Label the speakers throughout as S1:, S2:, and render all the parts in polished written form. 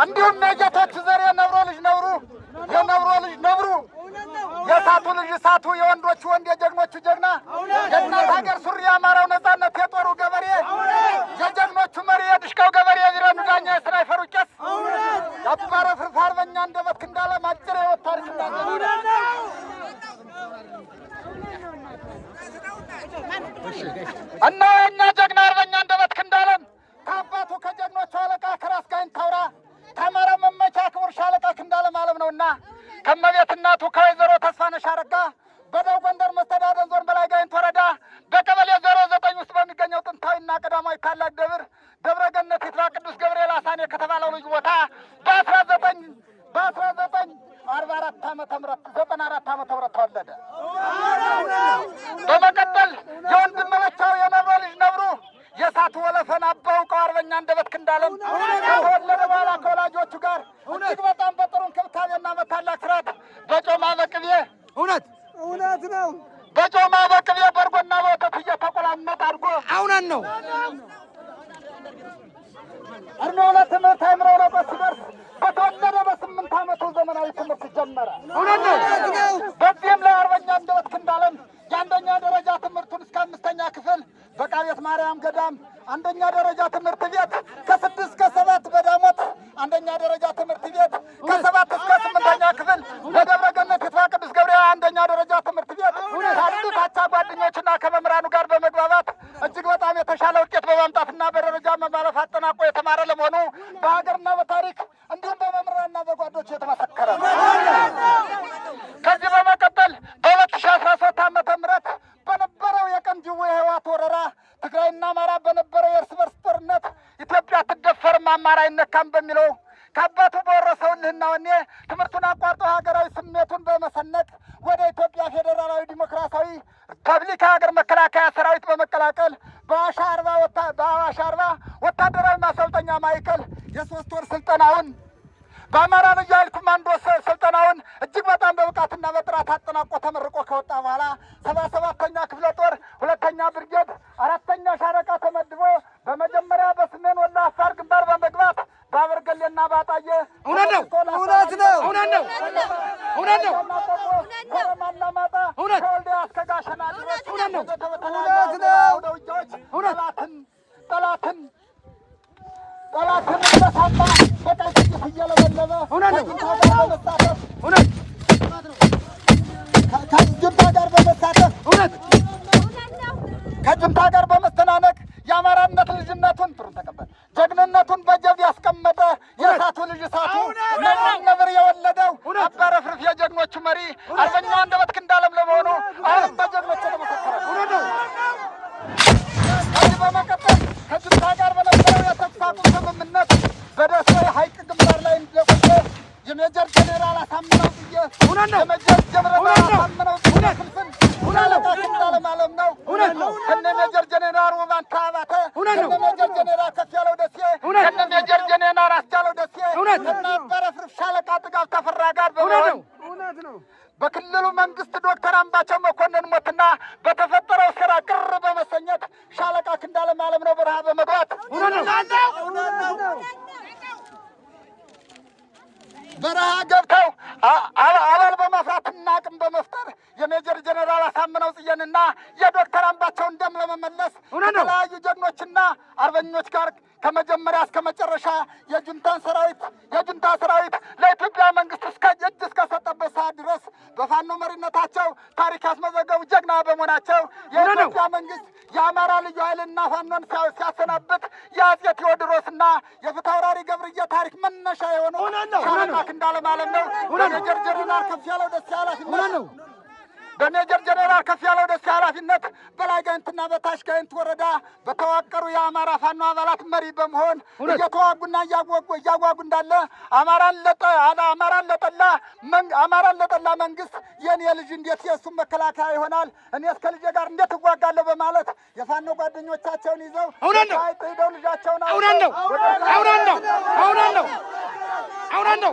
S1: እንዲሁም የጌቶች ዘር የነብሮ ልጅ ነብሩ የነብሮ ልጅ ነብሩ የሳቱ ልጅ ሳቱ የወንዶቹ ወንድ የጀግኖቹ ጀግና የእናት ሀገር ሱሪ የአማራው ነጻነት የጦሩ ገበሬ የጀግኖቹ መሪ የድሽቃው ገበሬ የቢረኑ ዳኛ የስናይፈሩ ቄስ የአባረ ፍርፍ አርበኛ አንደበት ክንዳለ ማጭር የወት ታሪክ እና የእኛ ጀግና አርበኛ አንደበት ክንዳለም ከአባቱ ከጀግኖቹ አለቃ ከራስ ጋይንት ታውራ ከአማራው መመኪያ ክቡር ሻለቃ ክንዳለም አለም ነውና ከመቤት እናቱ ከወይዘሮ ተስፋነሽ አረጋ በደቡብ ጎንደር መስተዳድር ዞን በላይ ጋይንት ወረዳ በቀበሌ 09 ውስጥ በሚገኘው ጥንታዊና ቀዳማዊ ታላቅ ደብር ደብረ ገነት ይትራ ቅዱስ ገብርኤል አሳኔ ከተባለው ልዩ ቦታ በ1944 ዓመተ ምህረት 94 ዓመተ ምህረት ተወለደ። በመቀጠል የወንድም መለቻው የነብሮ ልጅ ነብሩ የሳቱ ወለፈን አባውቀው አርበኛ አንደበት ክንዳለም ከተወለደ በኋላ ከወላጆቹ ጋር እጅግ በጣም በጥሩ እንክብካቤና በታላቅ ስርዓት በጮማ በቅቤ እውነት ነው በጮማ በቅቤ በርጎና በወተት እየተቆላመጠ አድርጎ
S2: እውነት ነው
S1: እድሜው ለትምህርት አይምረው ለቆት ሲደርስ በተወለደ በ8 ዓመቱ ዘመናዊ ትምህርት ጀመረ።
S2: እውነት ነው።
S1: በዚህም ላይ አርበኛ አንደበት ክንዳለም የአንደኛ ደረጃ ትምህርቱን እስከ 5ኛ ክፍል በቃቤት ማርያም ገዳም አንደኛ ደረጃ ትምህርት ቤት ከ6 እስከ 7 በዳሞት አንደኛ ደረጃ ትምህርት ቤት ከ7 እስከ 8ኛ ክፍል በደብረ ገነት ይትራ ቅዱስ ገብርኤል አንደኛ ደረጃ ትምህርት ቤት ካሉት አቻ ጓደኞችና ከመምህራኑ ጋር በመግባባት እጅግ በጣም የተሻለ ውጤት በማምጣትና በደረጃ መማለፍ አጠናቆ የተማረ ለመሆኑ በሀገርና በታሪክ እንዲሁም በመምህራንና በጓዶች የተመሰከረ ነው። ከዚህ በመቀጠል በ2013 ዓመተ ምህረት በነበረው የቀንጅቦ የህወሓት ወረራ ትግራይና አማራ በነበረው የእርስ በርስ ጦርነት ኢትዮጵያ አትደፈርም አማራ አይነካም በሚለው ከአባቱ በወረሰው እልህና ወኔ ትምህርቱን አቋርጦ ሀገራዊ ስሜቱን በመሰነቅ ወደ ኢትዮጵያ ፌዴራላዊ ዲሞክራሲያዊ ሪፐብሊክ ሀገር መከላከያ ሰራዊት በመቀላቀል በአዋሽ አርባ ወታደራዊ ማሰልጠኛ ማዕከል የ3 ወር ስልጠናውን በአማራ ልዩ ኃይል ኮማንዶ ስልጠናውን እጅግ በጣም በብቃትና በጥራት አጠናቆ ተመርቆ ከወጣ በኋላ 77ኛ ክፍለ ጦር 2ኛ ብርጌድ 4ኛ ሻለቃ ተመድቦ በመጀመሪያ በሰሜን ወሎ አፋር ግንባር በመግባት በአበርገሌና ባጣዬ
S2: እውነት ነው
S1: ከወልዲያ እስከ ጋሸና ድረስ ጠላትን በሳባ በቀይ ጥይት እየለበለበ ከጁንታ ጋር በመስተናነቅ የአማራነት ልጅነቱን ጥሩን ተቀበል ጀግንነቱን በጀብ ያስቀመጠ የሳቱ ልጅ ሳቱ ነብር የወለደው አባረ ፍርፍ የጀግኖቹ መሪ አርበኛ አንደበት ክንዳለም ለመሆኑ አሁንም በጀግኖች የተመሰከረ ነው። ከዚህ በመቀጠል ከጁንታ ጋር በነበረው የተኩስ አቁም ስምምነት በደሴ ሐይቅ ግንባር ላይ እንደቆየ የሜጀር ጄኔራል አሳምነው ጽጌ የሜጀር ጀነራል አሳምነው ጽጌ ክልፍን ሻለቃ ክንዳለም አለም ነው ከነ ሜጀር ጄኔራል ውባንታ አባተ ከነ ሜጀር ጄኔራል ከፍያለው ደሴ ከነ ሜጀር ጄኔራል አስቻለው ደሴ ከነ አባረ ፍርፍ ሻለቃ ጥጋብ ተፈራ ጋር በመሆን በክልሉ መንግስት ዶክተር አምባቸው መኮንን ሞትና በተፈጠረው ስራ ቅር በመሰኘት ሻለቃ ክንዳለም አለም ነው በረሃ በመግባት በረሃ ገብተው አባል በመፍራትና አቅም በመፍጠር የሜጀር ጄኔራል አሳምነው ጽጌንና የዶክተር አምባቸውን ደም ለመመለስ ከተለያዩ ጀግኖችና አርበኞች ጋር ከመጀመሪያ እስከ መጨረሻ የጁንታ ሰራዊት ለኢትዮጵያ መንግስት እጅ እስከሰጠበት ሰዓት ድረስ በፋኖ መሪነታቸው ታሪክ ያስመዘገቡ ጀግና በመሆናቸው የኢትዮጵያ መንግስት የአማራ ልዩ ኃይልና ፋኖን ሲያሰናብት የአጼ ቴዎድሮስና የፊታውራሪ ገብርዬ ታሪክ መነሻ የሆነው ሻለቃ ክንዳለም አለም ነው። በሜጀር ጄኔራል ከፍያለው ደሴ ኃላፊነት በላይ ጋይንትና በታች ጋይንት ወረዳ በተዋቀሩ የአማራ ፋኖ አባላት መሪ በመሆን እየተዋጉና እያጓጉ እንዳለ አማራን ለጠላ መንግስት የኔ ልጅ እንዴት የእሱም መከላከያ ይሆናል? እኔ እስከ ልጄ ጋር እንዴት እጓጋለሁ? በማለት የፋኖ ጓደኞቻቸውን ይዘው ሄደው ልጃቸውን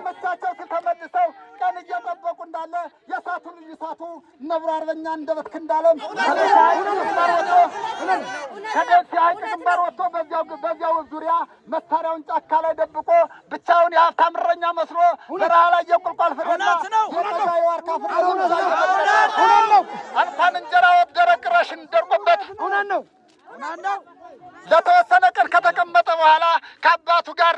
S1: መቻቸው ተመልሰው ቀን እየጠበቁ እንዳለ የእሳቱ ልጅ እሳቱ ነብሩ አርበኛ አንደበት ክንዳለም ከደሴ ሐይቅ ግንባር ወጥቶ በዚያው ዙሪያ መሳሪያውን ጫካ ላይ ደብቆ ብቻውን የሀብታም እረኛ መስሎ በረሃ ላይ የቁልቋል ፍሬና የጠጋ የዋርካ ፍሬ እንኳን እንጀራ ወጥ ደረቅ ራሽን ደርቆበት ለተወሰነ ቀን ከተቀመጠ በኋላ ከአባቱ ጋር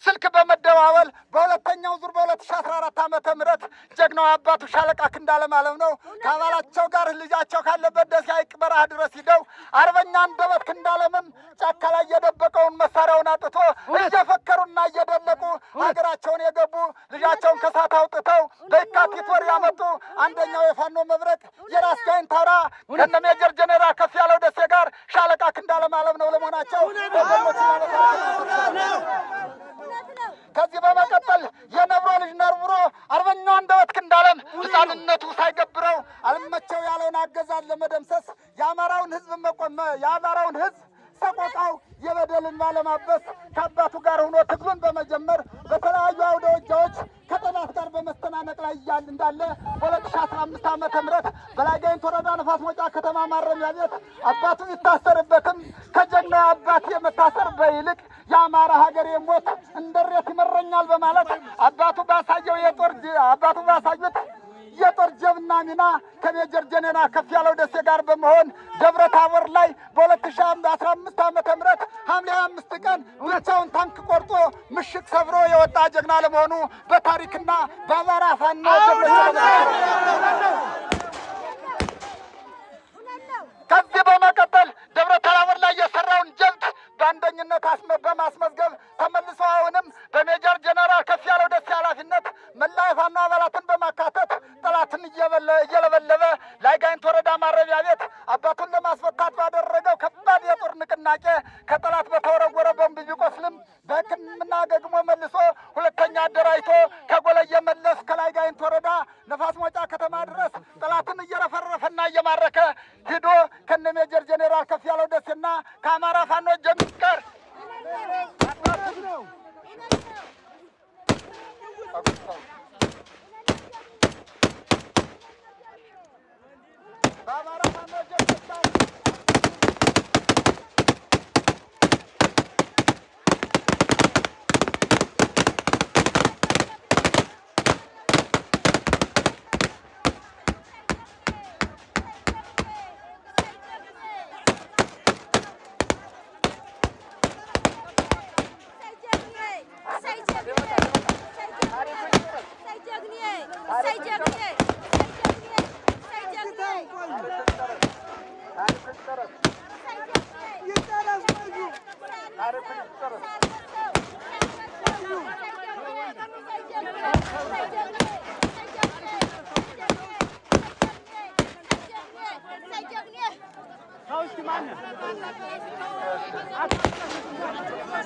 S1: ስልክ በመደዋወል በሁለተኛው ዙር በ2014 ዓመተ ምህረት ጀግናው አባቱ ሻለቃ ክንዳለም አለም ነው ከአባላቸው ጋር ልጃቸው ካለበት ደሴ ሐይቅ በረሃ ድረስ ሂደው አርበኛ አንደበት ክንዳለምም ጫካ ላይ የደበቀውን መሳሪያውን አጥቶ እየፈከሩና እየደለቁ ሀገራቸውን የገቡ ልጃቸውን ከሳት አውጥተው በየካቲት ወር ያመጡ አንደኛው የፋኖ መብረቅ የራስ ጋይንት አውራ ከነ ሜጀር ጀኔራል ከፍ ያለው ደሴ ጋር ሻለቃ ክንዳለም አለም ነው ለመሆናቸው ከዚህ በመቀጠል የነብሮ ልጅ ነርብሮ አርበኛው አንደበት ክንዳለም ሕፃንነቱ ሳይገብረው አልመቸው ያለውን አገዛዝ ለመደምሰስ የአማራውን ሕዝብ ሰቆቃው የበደልን ባለማበስ ከአባቱ ጋር ሆኖ ትግሉን በመጀመር በተለያዩ አውደ ውጊያዎች ከጠላት ጋር በመስተናነቅ ላይ እንዳለ በ2015 ዓመተ ምህረት በላይ ጋይንት ወረዳ ነፋስ መውጫ ከተማ ማረሚያ ቤት አባቱ ይታሰርበትም ከጀግና አባት የመታሰር በይልቅ የአማራ ሀገር የሞት እንደሬት ይመረኛል በማለት አባቱ ባሳዩት የጦር ጀብና ሚና ከሜጀር ጀኔራል ከፍ ያለው ደሴ ጋር በመሆን ደብረ ታቦር ላይ በ2015 ዓመተ ምህረት ሐምሌ 25 ቀን ብቻውን ታንክ ቆርጦ ምሽግ ሰብሮ የወጣ ጀግና ለመሆኑ በታሪክና በአማራ ፋኖ ከዚህ በመቀጠል ደብረ ታቦር ላይ የሰራውን ጀብድ በአንደኝነት በማስመዝገብ ተመልሶ አሁንም በሜጀር ጀነራል ከፍ ያለው ደሴ ኃላፊነት መላ የፋኖ አባላትን በማካተት ጠላትን እየለበለበ ላይ ጋይንት ወረዳ ማረሚያ ቤት አባቱን ለማስፈታት ባደረገው ከባድ የጦር ንቅናቄ ከጠላት በተወረወረ ቦምብ ቢቆስልም በሕክምና ገግሞ መልሶ ሁለተኛ አደራጅቶ ከጎለየ መለስ ከላይ ጋይንት ወረዳ ነፋስ መውጫ ከተማ ድረስ ጠላትን እየረፈረፈና እየማረከ ሂዶ ከነ ሜጀር ጀኔራል ከፍ ያለው ደሴና ከአማራ ፋኖ ጀምቀር በአማራ ፋኖ ጀምቀር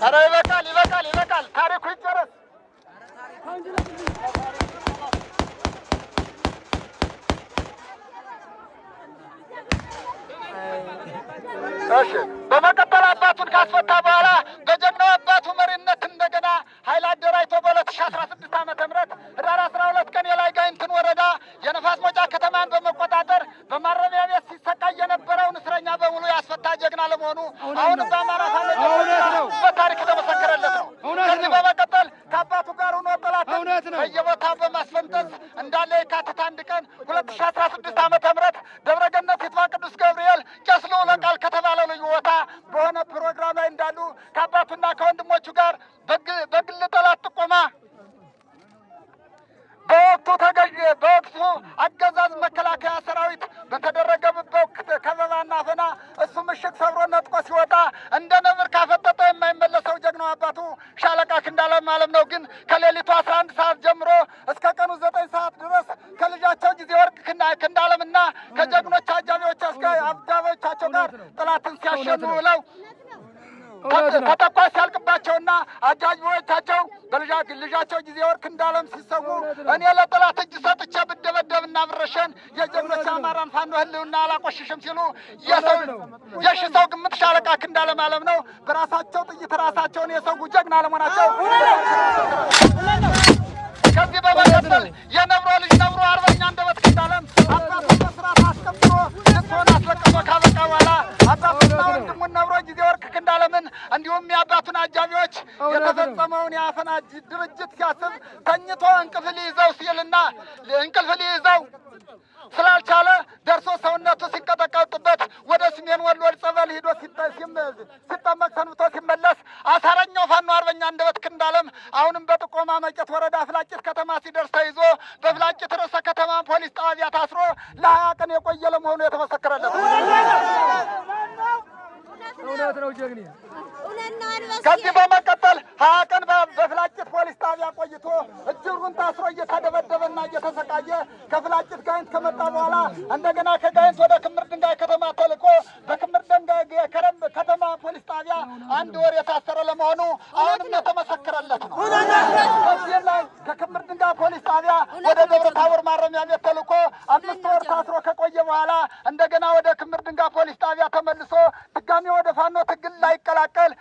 S1: ኧረ ይበቃል። ታሪኩ ይጨረስ። እሺ፣ በመቀጠል አባቱን ካስፈታ በኋላ በጀግናው አባቱ መሪነት እንደገና ኃይል አደራጅቶ በ2016 ዓመተ ምህረት ህዳር 12 ቀን የላይ ጋይንትን ወረዳ የነፋስ መውጫ ከተማን በመቆጣጠር በማረሚያ ቤት ሲሰቃይ የነበረውን እስረኛ በሙሉ ያስፈታ ጀግና ለመሆኑ አሁንም በአማራ ፋኖ በታሪክ የተመሰከረለት ነው። ከዚህ በመቀጠል ከአባቱ ጋር ሆኖ ጠላትን በየቦታው በማስፈንጠዝ እንዳለ የካቲት 1 ቀን 2016 ዓመተ ምህረት ደብረገነት ይትባ ቅዱስ ገብርኤል ቄስ ልዑለ ቃል ከተባለው ልዩ ቦታ በሆነ ፕሮግራም ላይ እንዳሉ ከአባቱና ከወንድሞቹ ጋር በግል ጠላት ጥቆማ በወቅቱ አገዛዝ መከላከያ ሰራዊት በተደረገበት ከበባና አፈና እሱ ምሽግ ሰብሮ ነጥቆ ሲወጣ እንደ ነብር ካፈጠጠ የማይመለሰው ጀግናው አባቱ ሻለቃ ክንዳለም አለም ነው ግን ከሌሊቱ 11 ሰዓት ጀምሮ እስከ ቀኑ 9 ሰዓት ድረስ ከልጃቸው ጊዜ ወርቅ ክንዳለምና ከጀግኖች አጃቢዎቻቸው ጋር ጠላትን ሲያሸኑ ውለው ተተኳሽ ሲያልቅባቸውና አጃቢዎቻቸው ልጃቸው ጊዜ ወርቅ ክንዳለም ሲሰዉ እኔ ለጠላት እጅ ሰጥቼ ብደበደብና ብረሸን የጀግኖች አማራን ፋኖ ህልውና አላቆሽሽም ሲሉ የሺ ሰው ግምት ሻለቃ ክንዳለም አለም ነው በራሳቸው ጥይት ራሳቸውን የሰው ጀግና ለመሆናቸው ከዚህ በመቀጠል የነብሮ ልጅ ነብሮ አርበኛ አንደበት ክንዳለም አባቱን በስርዓት አስከብሮ ልትሆን አስለቅሶ ካበቃ በኋላ አባቱና ወንድሙን ነብሮ ጊዜ ወርቅ ክንዳለምን እንዲሁም የአባቱን አጃቢዎች የተፈጸመውን የአፈና ድርጅት ሲያስብ ተኝቶ እንቅልፍ ሊይዘው ሲልና እንቅልፍ ሊይዘው ስላልቻለ ደርሶ ሰውነቱ ሲንቀጠቀጥበት ወደ ሰሜን ወሎ ጸበል ሂዶ ሲጠመቅ ሰንብቶ ሲመለስ አሳረኛው ፋኖ አርበኛ አንደበት ክንዳለም አሁንም በጥቆማ መቄት ወረዳ ፍላቂት ከተማ ሲደርስ ተይዞ በፍላቂት ርዕሰ ከተማ ፖሊስ ጣቢያ ታስሮ ለ20 ቀን የቆየ ለመሆኑ የተመሰከረለት
S2: እውነት ነው ጀግኒ።
S1: ከዚህ በመቀጠል 20 ቀን በፍላቂት ፖሊስ ጣቢያ ቆይቶ እጅሩን ታስሮ እየተደበደበና እየተሰቃየ ከፍላቂት ጋይንት ከመጣ በኋላ እንደገና ከጋይንት ወደ ክምር ድንጋይ ከተማ ተልኮ በክምር ድንጋይ ከተማ ፖሊስ ጣቢያ 1 ወር የታሰረ ለመሆኑ አሁንም የተመሰከረለት ነው። በዚህም ላይ ከክምር ድንጋይ ፖሊስ ጣቢያ ወደ ደብረ ታቦር ማረሚያ ቤት ተልኮ 5 ወር ታስሮ ከቆየ በኋላ እንደገና ወደ ክምር ድንጋይ ፖሊስ ጣቢያ ተመልሶ ድጋሚ ወደ ፋኖ ትግል ላይቀላቀል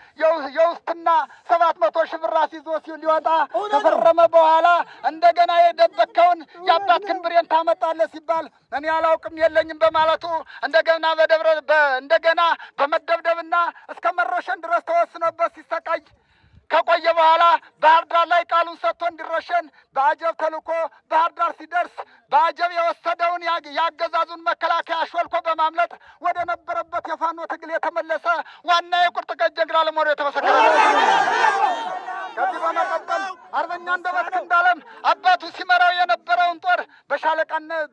S1: የውስጥና 700 ሺህ ብር አስይዞ ሊወጣ ከፈረመ በኋላ እንደገና የደበከውን የአባትህን ብሬን ታመጣለህ ሲባል እኔ አላውቅም የለኝም በማለቱ እንደገና በመደብደብና እስከ መረሸን ድረስ ተወስኖበት ሲሰቃይ ከቆየ በኋላ ባህር ዳር ላይ ቃሉን ሰጥቶ እንዲረሸን በአጀብ ተልኮ ባህር ዳር ሲደርስ በአጀብ የወሰደውን ያገዛዙን መከላከያ ሾልኮ በማምለጥ ወደ ነበረበት የፋኖ ትግል የተመለሰ ዋና የቁርጥ ቀን ጀግና ለመሆኑ የተመሰከረ። ከዚህ በመቀጠል አርበኛ አንደበት ክንዳለም አባቱ ሲመራው የነበረውን ጦር በሻለቃነት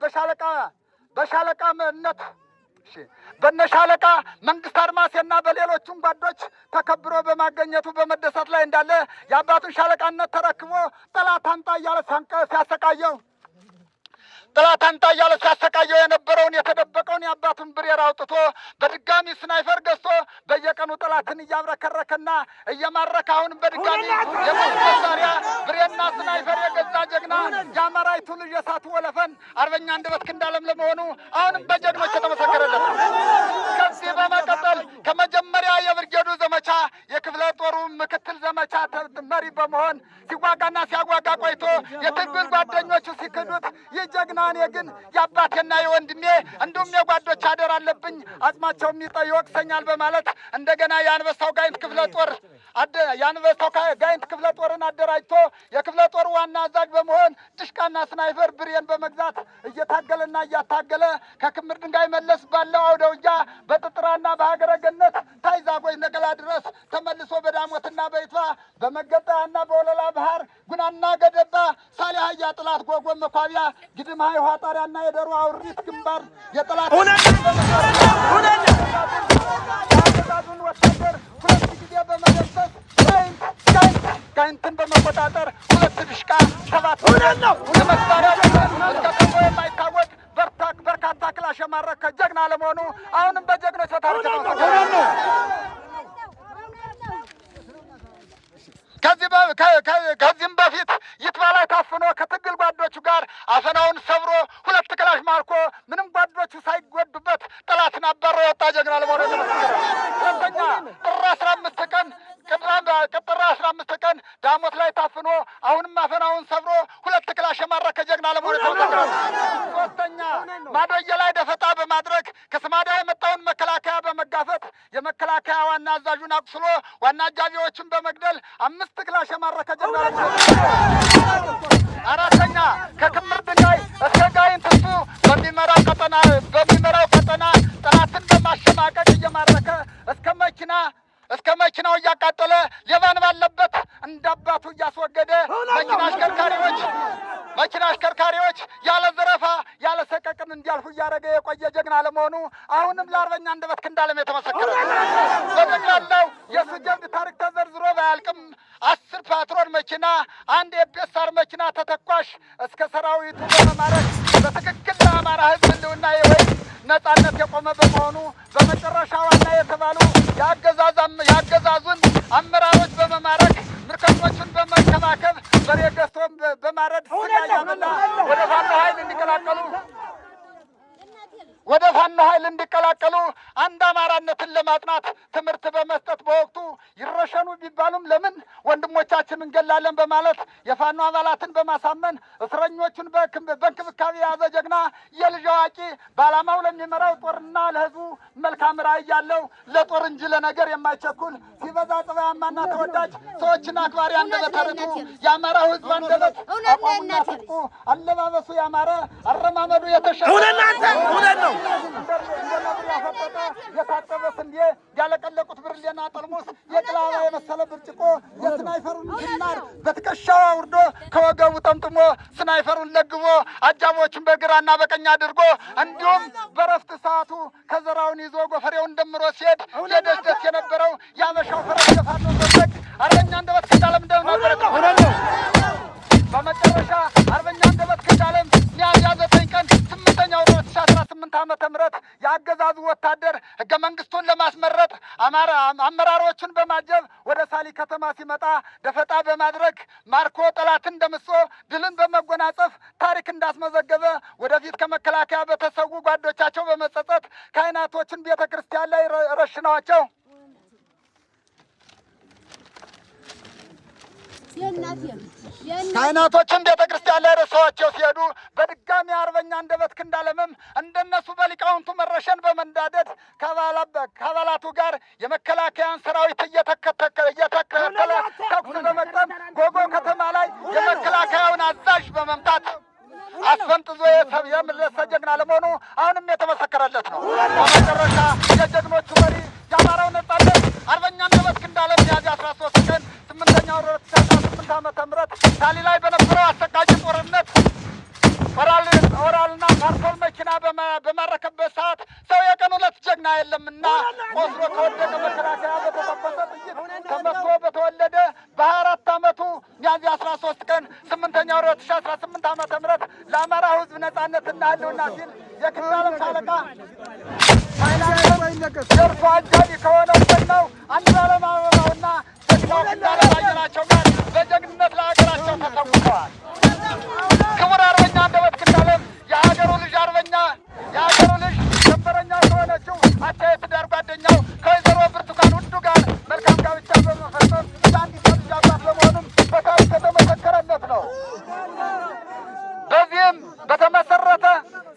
S1: በነሻለቃ መንግስት አድማሴና በሌሎቹም ጓዶች ተከብሮ በማገኘቱ በመደሰት ላይ እንዳለ የአባቱን ሻለቃነት ተረክቦ ጠላት አንጣ እያለ ሲያሰቃየው የነበረውን የተደበቀውን የአባቱን ብሬር አውጥቶ በድጋሚ ስናይፈር ገዝቶ በየቀኑ ጠላትን እያብረከረከና እየማረከ አሁንም በድጋሚ የሞት መሳሪያ ብሬና ስናይፈር የገዛ ጀግና የአማራይቱ ልጅ የሳቱ ወለፈን አርበኛ አንደበት ክንዳለም ለመሆኑ አሁንም በጀግኖች የተመሰከረለት። ከዚህ በመቀጠል ከመጀመሪያ የብርጌዱ ዘመቻ የክፍለ ጦሩ ምክትል ዘመቻ መሪ በመሆን ሲዋጋና ሲያጓጋ ቆይቶ የትግል ጓደኞቹ ሲክዱት ይህ ጀግና እኔ ግን የአባቴና የወንድሜ እንዲሁም የጓዶች አደር አለብኝ አጽማቸው ይወቅሰኛል በማለት እንደገና የአንበሳው ጋይንት ክፍለ ጦርን አደራጅቶ የክፍለ ጦሩ ዋና አዛዥ በመሆን ድሽቃና ስናይፈር ብሬን በመግዛት እየታገለና እያታገለ ከክምር ድንጋይ መለስ ባለው አውደ ውጊያ በጥጥራና በሀገረ ገነት ታይዛጎይ ነገላ ድረስ ተመልሶ በዳሞትና በይቷ በመገጣያና በወለላ ባህር ጉናና ገደባ ሳሊያያ ጥላት ጎጎ መኳቢያ ግድም ውሃ ጣሪያና የደሩ አውሪት ግንባር የጠላት የአገዛዙን ወታደር 2 ጊዜ በመደምሰስ ጋይንትን በመቆጣጠር 2 ድሽቃ 7 መሳሪያ እስከ የማይታወቅ በርካታ ክላሽ የማረከ ጀግና ለመሆኑ አሁንም በጀግኖች ተታርጀ ከዚህም በፊት ይትባላይ ታፍኖ ከትግል ጓዶቹ ጋር አፈናውን ሰብሮ 2 ክላሽ ማርኮ ምንም ጓዶቹ ሳይጎዱበት ጠላትን አባሮ የወጣ ጀግና ለመሆኑ ተመስገነ። ሁለተኛ ጥር 15 ቀን ዳሞት ላይ ታፍኖ አሁንም አፈናውን ሰብሮ 2 ክላሽ የማረከ ጀግና ለመሆኑ ተመስገነ። ሶስተኛ ማዶየ ላይ ደፈጣ በማድረግ ከስማዳ የመጣውን መከላከያ በመጋፈጥ የመከላከያ ዋና አዛዡን አቁስሎ ዋና አጃቢዎችን በመግደል 5 ክላሽ የማረከ ጀግና ለመሆኑ። አራተኛ ከክምር ድንጋይ እስከ ጋይንት እሱ በሚመራው ቀጠና ጠላትን በማሸማቀቅ እየማረከ እስከ መኪናው እያቃጠለ ሌባን ባለበት እንዳባቱ እያስወገደ መኪና አሽከርካሪዎች ያለ ዘረፋ ያለ ሰቀቅን እንዲያልፉ እያደረገ የቆየ ጀግና ለመሆኑ አሁንም ለአርበኛ አንደበት ክንዳለም የተመሰከረ። በጠቅላላው የሱ ጀብድ ታሪክ ተዘርዝሮ ባያልቅም 10 ፓትሮል መኪና፣ 1 የፒኤስአር መኪና ተተኳሽ እስከ ሰራዊቱ በመማረክ በትክክል ለአማራ ሕዝብ ህልውና የወይም ነጻነት የቆመ በመሆኑ በመጨረሻ ዋና የተባሉ የአገዛዙን አመራሮች በመማረክ ምርኮኞቹን በመከባከብ በሬ ገዝቶ በማረድ ስጋ እያበላ ወደ ፋኖ ኃይል እንዲቀላቀሉ ወደ ፋኖ ኃይል እንዲቀላቀሉ አንድ አማራነትን ለማጽናት ትምህርት በመስጠት በወቅቱ ይረሸኑ ቢባሉም ለምን ወንድሞቻችን እንገላለን በማለት የፋኖ አባላትን በማሳመን እስረኞቹን በእንክብካቤ የያዘ ጀግና የልጅ አዋቂ በዓላማው ለሚመራው ጦርና ለሕዝቡ መልካም ራዕይ ያለው ለጦር እንጂ ለነገር የማይቸኩል ሲበዛ ጽባያማና ተወዳጅ ሰዎችን አክባሪ አንደበተ ርቱዕ የአማራው ሕዝብ አንደበት አቋሙና ትጥቁ አለባበሱ ያማረ አረማመዱ የተሻለ
S2: እውነት ነው።
S1: ያፈጠጠ የታጠበ ስንዴ ያለቀለቁት ብርሌና ጠርሙስ የቅላባ የመሰለ ብርጭቆ የስናይፈሩን ግናር በትከሻው አውርዶ ከወገቡ ጠምጥሞ ስናይፈሩን ለግቦ አጃቦቹን በግራና በቀኝ አድርጎ እንዲሁም በረፍት ሰዓቱ ከዘራውን ይዞ ጎፈሬውን ደምሮ ሲሄድ የደስደስ የነበረው የአበሻው ፈረስ የፋኖ ዘበቅ አርበኛ አንደበት ከዳለም እንደነበረ በመጨረሻ አርበኛ አንደበት ከዳለም ሚያዝያ 9 ቀን 8ኛው ወር 2018 ዓ.ም የአገዛዙ ወታደር ሕገ መንግስቱን ለማስመረጥ አመራሮቹን በማጀብ ወደ ሳሊ ከተማ ሲመጣ ደፈጣ በማድረግ ማርኮ ጠላትን ደምሶ ድልን በመጎናጸፍ ታሪክ እንዳስመዘገበ ወደፊት ከመከላከያ በተሰዉ ጓዶቻቸው በመጸጸት ካህናቶችን ቤተ ክርስቲያን ላይ ረሽነዋቸው ካህናቶችን ቤተ ክርስቲያን ላይ ረሰዋቸው ሲሄዱ በድጋሚ አርበኛ አንደበት ክንዳለምም እንደነሱ በሊቃውንቱ መረሸን በመንዳደድ ከአባላቱ ጋር የመከላከያን ሰራዊት እየተከተለ ተኩስ በመቅጠም ጎጎ ከተማ ላይ የመከላከያውን አዛዥ በመምታት አስፈንጥዞ የመለሰ ጀግና ለመሆኑ አሁንም የተመሰከረለት ነው። በመጨረሻ የጀግኖቹ መሪ የአማራው ነጻነት አርበኛ አንደበት ክንዳለም ሚያዝያ 13 ቀን 8ኛው ወር 2018 ዓ.ም ሳሊ ላይ በነበረው አሰቃቂ ጦርነት ኦራልና ካርቶል መኪና በማረከበት ሰዓት ሰው የቀን ሁለት ጀግና የለምና ቆስሎ ከወደቀ መከላከያ በተተኮሰ ጥይት ተመቶ በተወለደ በ24 ዓመቱ ሚያዝያ 13 ቀን 8ኛው ወር 2018 ዓ.ም ለአማራ ሕዝብ ነጻነትና ህልውና ሲል የክንዳለም ሻለቃ የእርሱ አጃቢ ከሆነው ጀግናው አንዱዓለም አበባውና ጀግናው ክንዳለም አየናቸው ጋር በጀግንነት ለሀገራቸው ተሰውተዋል። ክቡር አርበኛ አንደበት ክንዳለም የሀገሩ ልጅ አርበኛ የሀገሩ ልጅ ጀንበረኛ ከሆነችው አቻ የትዳር ጓደኛው ከወይዘሮ ብርቱካን ውዱ ጋር መልካም ጋብቻ በመፈጸም የአንዲት ልጅ አባት በመሆኑም በታሪክ የተመሰከረለት ነው። በዚህም በተመሰረተ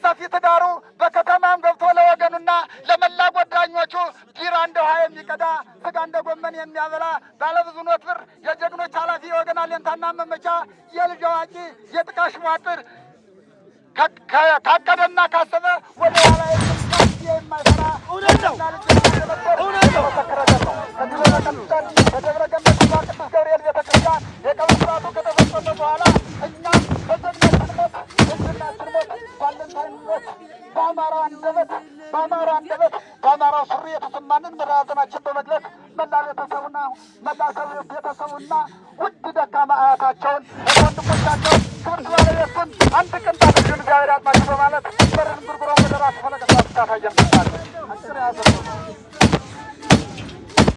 S1: ሰፊ ትዳሩ በከተማም ገብቶ ለወገኑና ለመላ ጓደኞቹ ቢራ እንደ ውሃ የሚቀዳ ስጋ እንደ ጎመን የሚያበላ ባለብዙ ኖት ብር የጀግኖች ኃላፊ የወገን አለኝታና መመቻ የልጅ አዋቂ የጥቃሽ ሟጥር ካቀደና ካሰበ ወደ ኋላ የማይሰራ በደብረ ገነት ቅዱስ ገብርኤል ቤተክርስቲያን የቀብር ስርዓቱ ከተፈጸመ በኋላ እኛም በጀግኖች ሞት ባለን ታይሞት በአማራው አንደበት በአማራው ሱሪ የተሰማንን መራዘናችን በመግለጽ ቤተሰቡና ውድ ደካማ አያታቸውን ወንድሞቻቸውን ክብርት ባለቤቱን አንድ ቅንጣት ልጁን እግዚአብሔር ያጥማቸው በማለት በርን ጉርጉሮ ወደ ራሱ ፈለቀ ታታየን አጭር ያዘ